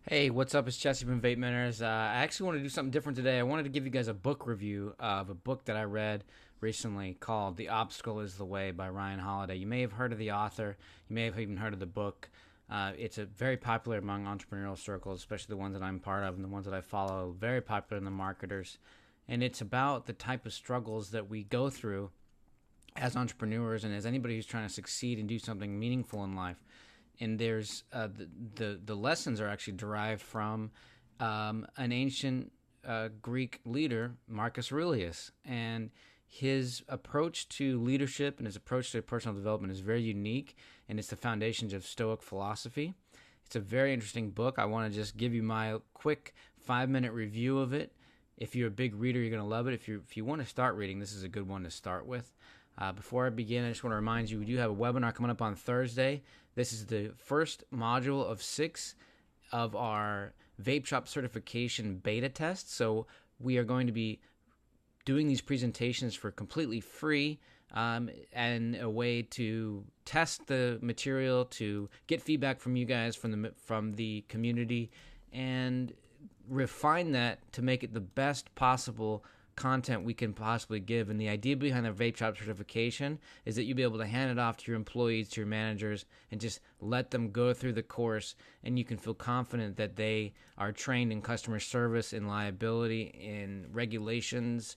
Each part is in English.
Hey, what's up? It's Jesse from Vapeners. I actually want to do something different today. I wanted to give you guys a book review of a book that I read recently called The Obstacle is the Way by Ryan Holiday. You may have heard of the author, you may have even heard of the book. It's a very popular among entrepreneurial circles, especially the ones that I'm part of and the ones that I follow, very popular in the marketers. And it's about the type of struggles that we go through as entrepreneurs and as anybody who's trying to succeed and do something meaningful in life. And there's the lessons are actually derived from an ancient Greek leader, Marcus Aurelius, and his approach to leadership and his approach to personal development is very unique, and it's the foundations of Stoic philosophy. It's a very interesting book. I want to just give you my quick 5-minute review of it. If you're a big reader, you're going to love it. If you want to start reading, this is a good one to start with. Before I begin, I just want to remind you we do have a webinar coming up on Thursday. This is the first module of 6 of our Vape Shop certification beta test. So we are going to be doing these presentations for completely free, and a way to test the material, to get feedback from you guys, from the community, and refine that to make it the best possible content we can possibly give. And the idea behind the Vape Shop certification is that you'll be able to hand it off to your employees, to your managers, and just let them go through the course, and you can feel confident that they are trained in customer service, in liability, in regulations,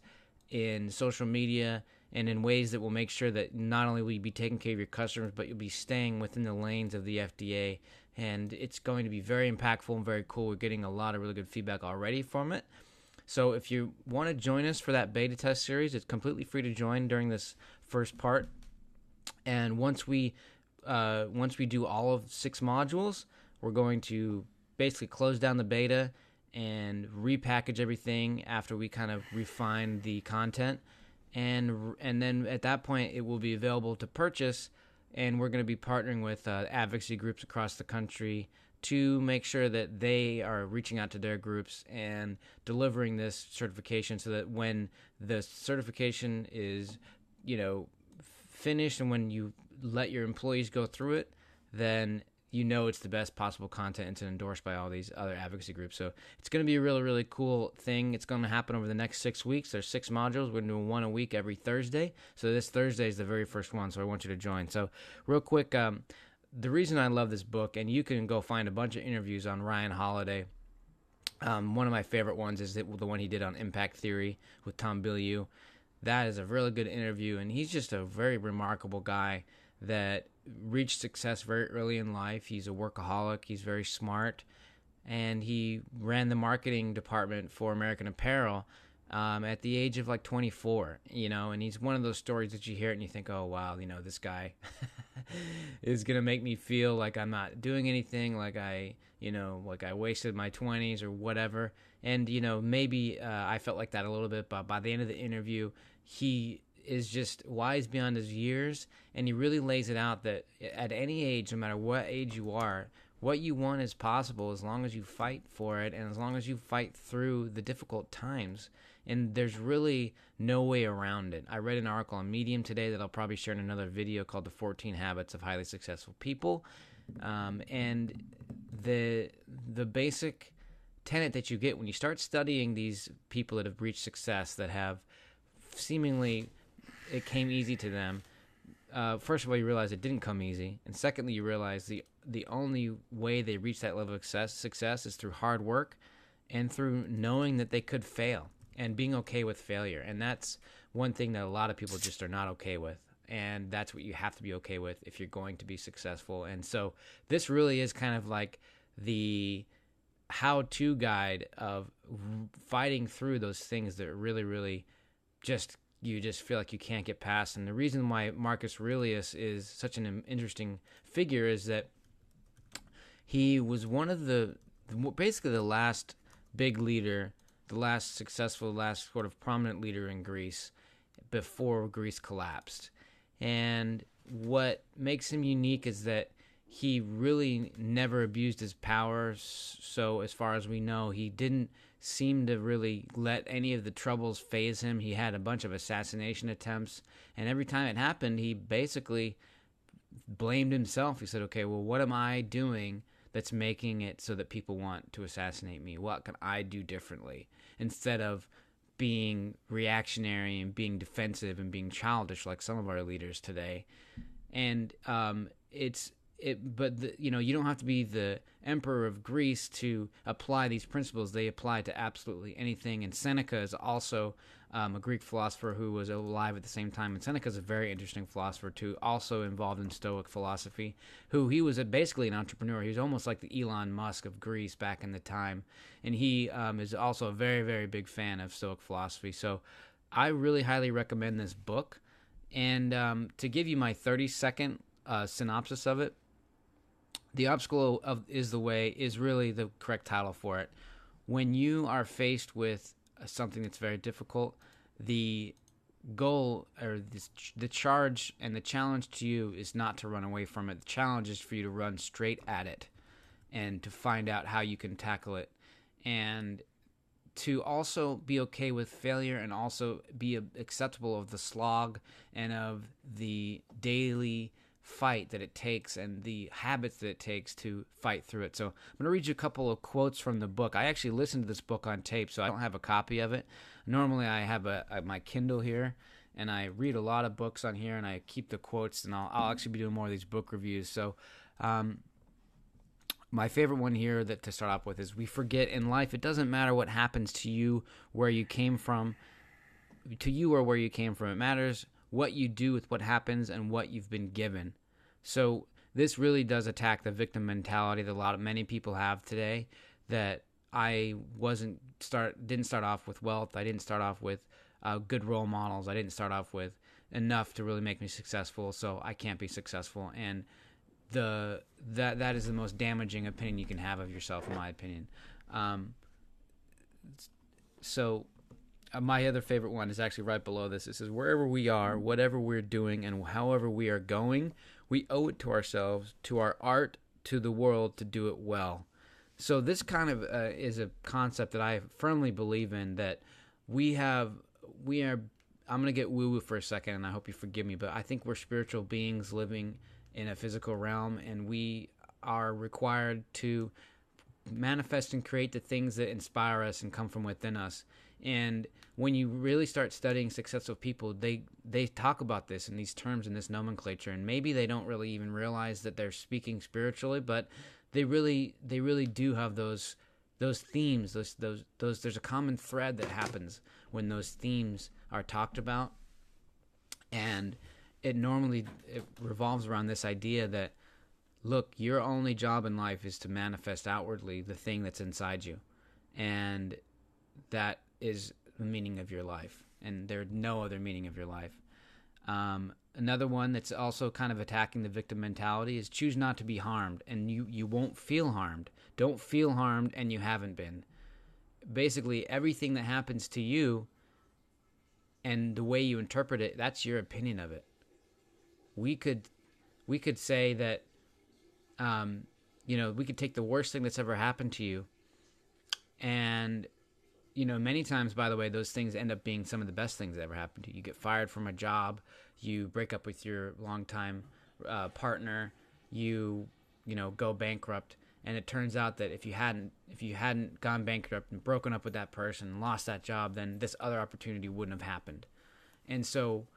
in social media, and in ways that will make sure that not only will you be taking care of your customers, but you'll be staying within the lanes of the FDA. And it's going to be very impactful and very cool. We're getting a lot of really good feedback already from it. So if you want to join us for that beta test series, it's completely free to join during this first part. And once we do all of 6 modules, we're going to basically close down the beta and repackage everything after we kind of refine the content. And then at that point, it will be available to purchase. And we're going to be partnering with advocacy groups across the country to make sure that they are reaching out to their groups and delivering this certification, so that when the certification is, finished, and when you let your employees go through it, then it's the best possible content, and it's endorsed by all these other advocacy groups. So it's going to be a really, really cool thing. It's going to happen over the next 6 weeks. There's 6 modules. We're doing one a week every Thursday. So this Thursday is the very first one, so I want you to join. So real quick, the reason I love this book, and you can go find a bunch of interviews on Ryan Holiday. One of my favorite ones is the one he did on impact theory with Tom Bilyeu. That is a really good interview, and he's just a very remarkable guy that reached success very early in life. He's a workaholic. He's very smart, and he ran the marketing department for American Apparel at the age of like 24, and he's one of those stories that you hear it and you think, oh, wow, this guy is going to make me feel like I'm not doing anything, like I wasted my 20s or whatever. And, maybe I felt like that a little bit, but by the end of the interview, he is just wise beyond his years, and he really lays it out that at any age, no matter what age you are, what you want is possible as long as you fight for it and as long as you fight through the difficult times. And there's really no way around it. I read an article on Medium today that I'll probably share in another video called The 14 Habits of Highly Successful People. And the basic tenet that you get when you start studying these people that have reached success, that have seemingly it came easy to them, first of all, you realize it didn't come easy. And secondly, you realize the only way they reach that level of success is through hard work and through knowing that they could fail and being okay with failure. And that's one thing that a lot of people just are not okay with. And that's what you have to be okay with if you're going to be successful. And so this really is kind of like the how-to guide of fighting through those things that really, really you just feel like you can't get past. And the reason why Marcus Aurelius is such an interesting figure is that he was one of basically the last big leader, the last successful, last sort of prominent leader in Greece before Greece collapsed. And what makes him unique is that he really never abused his power. So as far as we know, he didn't seem to really let any of the troubles faze him. He had a bunch of assassination attempts, and every time it happened, he basically blamed himself. He said, okay, well, what am I doing that's making it so that people want to assassinate me? What can I do differently? Instead of being reactionary and being defensive and being childish like some of our leaders today. And you don't have to be the emperor of Greece to apply these principles. They apply to absolutely anything. And Seneca is also a Greek philosopher who was alive at the same time. And Seneca is a very interesting philosopher too, also involved in Stoic philosophy. He was basically an entrepreneur. He was almost like the Elon Musk of Greece back in the time. And he is also a very, very big fan of Stoic philosophy. So I really highly recommend this book. And to give you my 30-second synopsis of it, The Obstacle is the Way is really the correct title for it. When you are faced with something that's very difficult, the goal or the charge and the challenge to you is not to run away from it. The challenge is for you to run straight at it and to find out how you can tackle it, and to also be okay with failure and also be acceptable of the slog and of the daily fight that it takes and the habits that it takes to fight through it. So I'm going to read you a couple of quotes from the book. I actually listened to this book on tape, so I don't have a copy of it. Normally I have my Kindle here, and I read a lot of books on here, and I keep the quotes, and I'll actually be doing more of these book reviews. So my favorite one here that to start off with is, we forget in life it doesn't matter what happens to you, where you came from, to you or where you came from. It matters what you do with what happens and what you've been given. So this really does attack the victim mentality that many people have today, that I didn't start off with wealth. I didn't start off with good role models. I didn't start off with enough to really make me successful, so I can't be successful. And that is the most damaging opinion you can have of yourself, in my opinion. My other favorite one is actually right below this. It says, wherever we are, whatever we're doing, and however we are going, we owe it to ourselves, to our art, to the world to do it well. So this kind of is a concept that I firmly believe in, that we are, I'm going to get woo-woo for a second, and I hope you forgive me, but I think we're spiritual beings living in a physical realm, and we are required to manifest and create the things that inspire us and come from within us. And when you really start studying successful people, they talk about this in these terms, in this nomenclature, and maybe they don't really even realize that they're speaking spiritually, but they really do have those themes. Those there's a common thread that happens when those themes are talked about, and it revolves around this idea that, look, your only job in life is to manifest outwardly the thing that's inside you, and that is the meaning of your life, and there's no other meaning of your life. Another one that's also kind of attacking the victim mentality is, choose not to be harmed, and you won't feel harmed. Don't feel harmed, and you haven't been. Basically, everything that happens to you and the way you interpret it, that's your opinion of it. We could say that, we could take the worst thing that's ever happened to you, and many times, by the way, those things end up being some of the best things that ever happened to you. You get fired from a job, you break up with your longtime partner, you go bankrupt, and it turns out that if you hadn't gone bankrupt and broken up with that person and lost that job, then this other opportunity wouldn't have happened. And so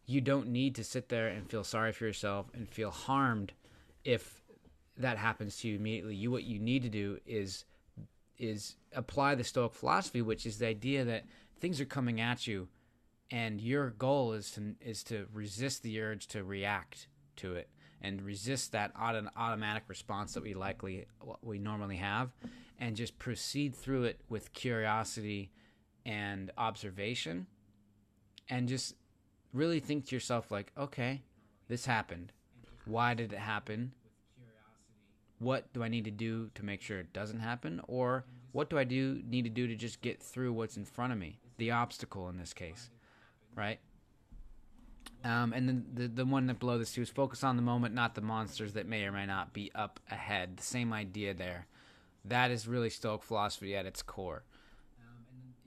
you don't need to sit there and feel sorry for yourself and feel harmed if that happens to you immediately. What you need to do is apply the Stoic philosophy, which is the idea that things are coming at you, and your goal is to resist the urge to react to it and resist that automatic response that we normally have, and just proceed through it with curiosity and observation, and just really think to yourself, like, okay, this happened. Why did it happen? What do I need to do to make sure it doesn't happen? Or what do I need to do to just get through what's in front of me? The obstacle in this case, right? And then the one that below this too is, focus on the moment, not the monsters that may or may not be up ahead. The same idea there. That is really Stoic philosophy at its core.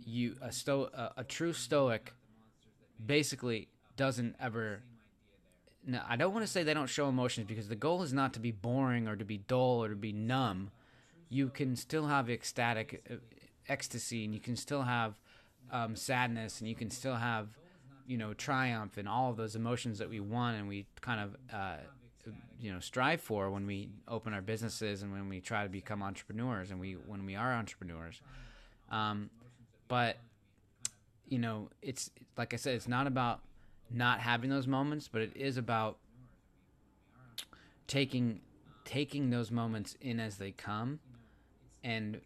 A true Stoic basically doesn't ever no, I don't want to say they don't show emotions, because the goal is not to be boring or to be dull or to be numb. You can still have ecstatic ecstasy, and you can still have sadness, and you can still have, triumph, and all of those emotions that we want and we kind of strive for when we open our businesses and when we try to become entrepreneurs, and when we are entrepreneurs. But it's like I said, it's not about not having those moments, but it is about taking those moments in as they come, and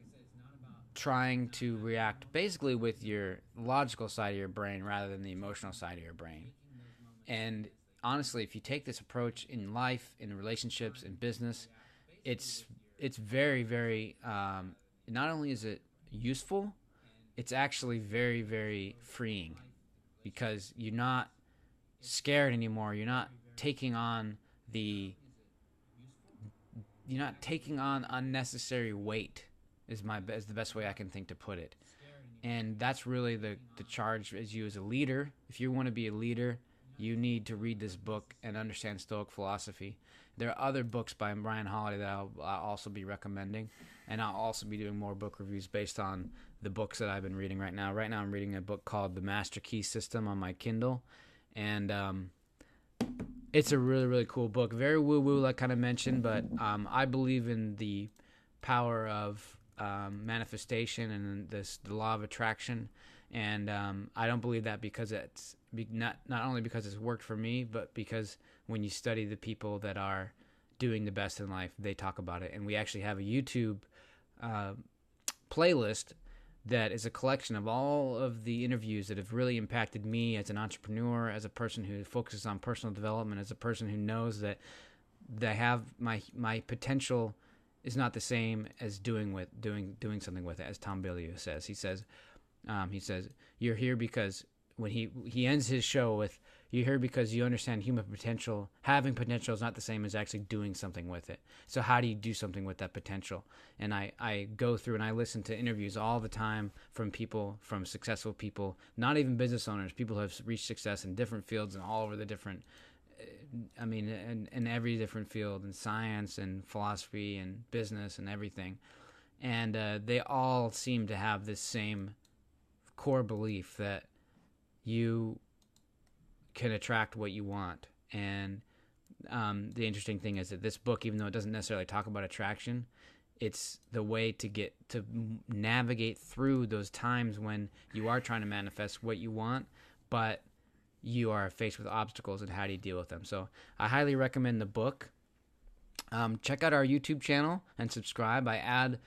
trying to react basically with your logical side of your brain rather than the emotional side of your brain. And honestly, if you take this approach in life, in relationships, in business, it's very, very, not only is it useful, it's actually very, very freeing, because you're not scared anymore. You're not taking on unnecessary weight, is the best way I can think to put it. And that's really the charge as you as a leader. If you want to be a leader, you need to read this book and understand Stoic philosophy. There are other books by Ryan Holiday that I'll also be recommending, and I'll also be doing more book reviews based on the books that I've been reading right now. Right now I'm reading a book called The Master Key System on my Kindle, and it's a really, really cool book. Very woo-woo, like kind of mentioned, but I believe in the power of manifestation and the law of attraction, and I don't believe that because it's not only because it's worked for me, but because when you study the people that are doing the best in life, they talk about it. And we actually have a YouTube playlist that is a collection of all of the interviews that have really impacted me as an entrepreneur, as a person who focuses on personal development, as a person who knows that I have my potential is not the same as doing something with it. As Tom Bilyeu says, he says you're here because when he ends his show with, you're here because you understand human potential. Having potential is not the same as actually doing something with it. So how do you do something with that potential? And I go through and I listen to interviews all the time from people, from successful people, not even business owners, people who have reached success in different fields and all over the different, in every different field, in science and philosophy and business and everything. And they all seem to have this same core belief that you can attract what you want. And the interesting thing is that this book, even though it doesn't necessarily talk about attraction, it's the way to navigate through those times when you are trying to manifest what you want, but you are faced with obstacles, and how do you deal with them. So I highly recommend the book. Check out our YouTube channel and subscribe. I add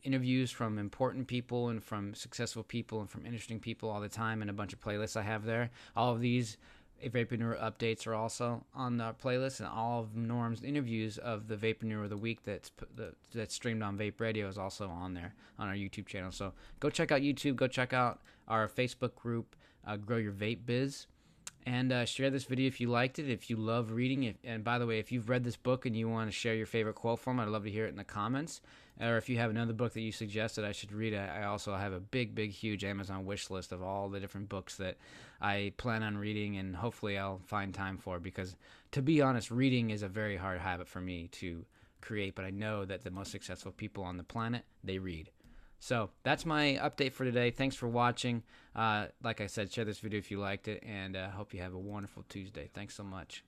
interviews from important people and from successful people and from interesting people all the time, and a bunch of playlists I have there. All of these vapreneur updates are also on the playlist, and all of Norm's interviews of the vapreneur of the week that's streamed on Vape Radio is also on there on our YouTube channel. So go check out YouTube, go check out our Facebook group, Grow Your Vape Biz, and share this video if you liked it, if you love reading it. And by the way, if you've read this book and you want to share your favorite quote from it, I'd love to hear it in the comments. Or if you have another book that you suggest that I should read, I also have a big, huge Amazon wish list of all the different books that I plan on reading, and hopefully I'll find time for, because to be honest, reading is a very hard habit for me to create, but I know that the most successful people on the planet, they read. So that's my update for today. Thanks for watching. Like I said, share this video if you liked it, and hope you have a wonderful Tuesday. Thanks so much.